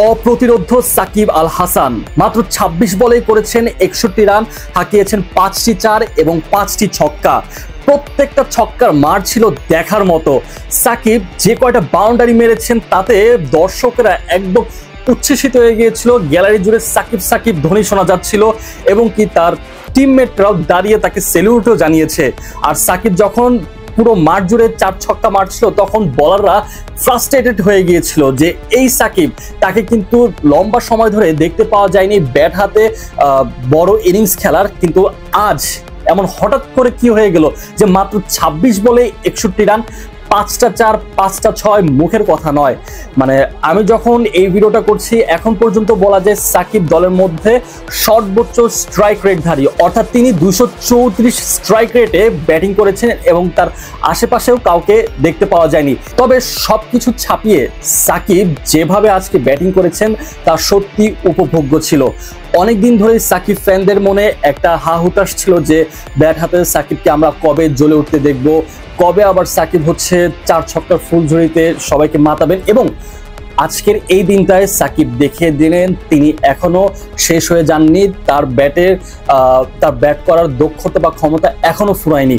অপ্রতিরোধ্য সাকিব আল হাসান মাত্র ২৬ বলেই করেছেন ৬১ রান, হাঁকিয়েছেন ৫টি চার এবং ৫টি ছক্কা। প্রত্যেকটা ছক্কার মার ছিল দেখার মতো। সাকিব যে কয়টা বাউন্ডারি মেরেছেন তাতে দর্শকরা একদম উচ্ছ্বসিত হয়ে গিয়েছিল। গ্যালারি জুড়ে সাকিব সাকিব ধ্বনি শোনা যাচ্ছিল এবং কি তার টিমমেটরাও দাঁড়িয়ে তাকে সেলিউটও জানিয়েছে। আর সাকিব যখন পুরো মাঠ জুড়ে ৪ ছক্কা মারছিল তখন বলাররা ফ্রাস্ট্রেটেড হয়ে গিয়েছিল যে এই সাকিব, তাকে কিন্তু লম্বা সময় ধরে দেখতে পাওয়া যায়নি ব্যাট হাতে বড় ইনিংস খেলার, কিন্তু আজ এমন হঠাৎ করে কি হয়ে গেল যে মাত্র ২৬ বলে ৬১ রান, ৫টা চার ৫টা ছয়, মুখের কথা নয়। মানে আমি যখন এই ভিডিওটা করছি এখন পর্যন্ত বলা যায় সাকিব দলের মধ্যে সর্বোচ্চ স্ট্রাইক রেটধারী, অর্থাৎ তিনি ২৩৪ স্ট্রাইক রেটে ব্যাটিং করেছেন এবং তার আশেপাশেও কাউকে দেখতে পাওয়া যায়নি। তবে সবকিছু ছাপিয়ে সাকিব যেভাবে আজকে ব্যাটিং করেছেন তা সত্যি উপভোগ্য ছিল। অনেকদিন ধরেই সাকিব ফ্যানদের মনে একটা হাহুতাশ ছিল যে ব্যাট হাতে সাকিবকে আমরা কবে জ্বলে উঠতে দেখব, কবে আবার সাকিব হচ্ছে ৪ ছক্কার ফুলঝুরিতে সবাইকে মাতাবেন। এবং আজকের এই দিনটায় সাকিব দেখিয়ে দিলেন তিনি এখনো শেষ হয়ে যাননি, তার ব্যাট করার দক্ষতা বা ক্ষমতা এখনো ফুরায়নি।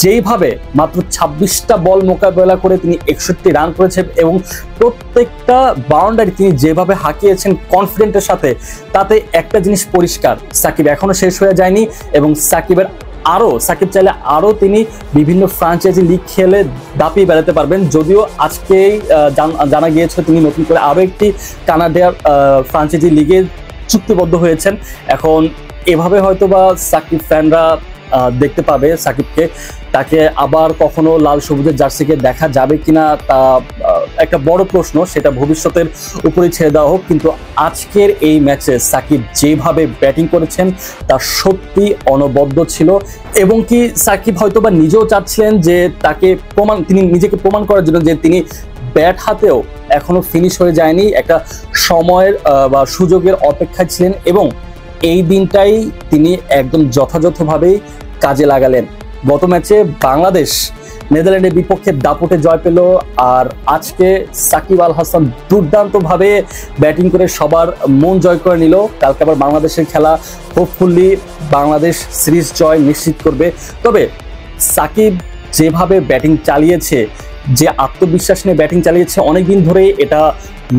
যেইভাবে মাত্র ২৬টা বল মোকাবেলা করে তিনি ৬১ রান করেছেন এবং প্রত্যেকটা বাউন্ডারি তিনি যেভাবে হাঁকিয়েছেন কনফিডেন্টের সাথে, তাতে একটা জিনিস পরিষ্কার, সাকিব এখনো শেষ হয়ে যায়নি এবং সাকিব চাইলে আরো তিনি বিভিন্ন ফ্রাঞ্চাইজি লিগ খেলে দাপিয়ে বেড়াতে পারবেন। যদিও আজকেই জানা গিয়েছে তিনি নতুন করে আরো একটি কানাডিয়ার ফ্রাঞ্চাইজি লিগে চুক্তিবদ্ধ হয়েছেন। এখন এভাবে হয়তোবা সাকিব ফ্যানরা দেখতে পাবে সাকিবকে, তাকে আবার কখনো লাল সবুজের জার্সিকে দেখা যাবে কিনা তা একটা বড় প্রশ্ন, সেটা ভবিষ্যতের উপরে ছেড়ে দেওয়া হোক। কিন্তু আজকের এই ম্যাচে সাকিব যেভাবে ব্যাটিং করেছেন তা সত্যি অনবদ্য ছিল এবং কি সাকিব হয়তোবা নিজেও চাচ্ছিলেন যে তিনি নিজেকে প্রমাণ করার জন্য যে তিনি ব্যাট হাতেও এখনো ফিনিশ হয়ে যায়নি, একটা সময়ের বা সুযোগের অপেক্ষায় ছিলেন এবং এই দিনটাই তিনি একদম যথাযথভাবেই কাজে লাগালেন। গত ম্যাচে বাংলাদেশ নেদারল্যান্ডের বিপক্ষে দাপটে জয় পেল, আর আজকে সাকিব আল হাসান দুর্দান্তভাবে ব্যাটিং করে সবার মন জয় করে নিল। কালকে আবার বাংলাদেশের খেলা, হোপফুলি বাংলাদেশ সিরিজ জয় নিশ্চিত করবে। তবে সাকিব যেভাবে ব্যাটিং চালিয়েছে, যে আত্মবিশ্বাস নিয়ে ব্যাটিং চালিয়েছে, অনেকদিন ধরেই এটা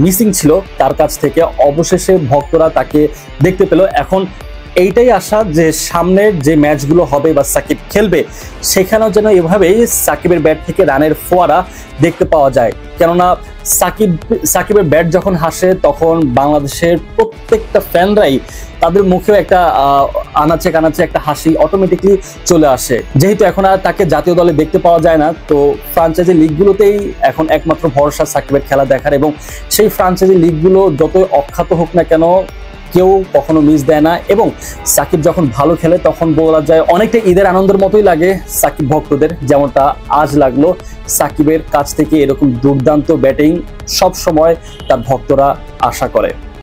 মিসিং ছিল তার কাছ থেকে, অবশেষে ভক্তরা তাকে দেখতে পেল। এখন এইটাই আশা যে সামনের যে ম্যাচগুলো হবে বা সাকিব খেলবে সেখানেও যেন এভাবেই সাকিবের ব্যাট থেকে রানের ফোয়ারা দেখতে পাওয়া যায়। কেননা সাকিবের ব্যাট যখন হাসে তখন বাংলাদেশের প্রত্যেকটা ফ্যানরাই তাদের মুখেও একটা আনাচে কানাচে একটা হাসি অটোমেটিকলি চলে আসে। যেহেতু এখন আর তাকে জাতীয় দলে দেখতে পাওয়া যায় না, তো ফ্রাঞ্চাইজি লিগগুলোতেই এখন একমাত্র ভরসা সাকিবের খেলা দেখার, এবং সেই ফ্রাঞ্চাইজি লিগগুলো যতই অখ্যাত হোক না কেন কেউ কখনো মিস দেয় না। এবং সাকিব যখন ভালো খেলে তখন বলা যায় অনেকটা ঈদের আনন্দের মতোই লাগে সাকিব ভক্তদের, যেমনটা আজ লাগলো। সাকিবের কাছ থেকে এরকম দুর্দান্ত ব্যাটিং সব সময় তার ভক্তরা আশা করে।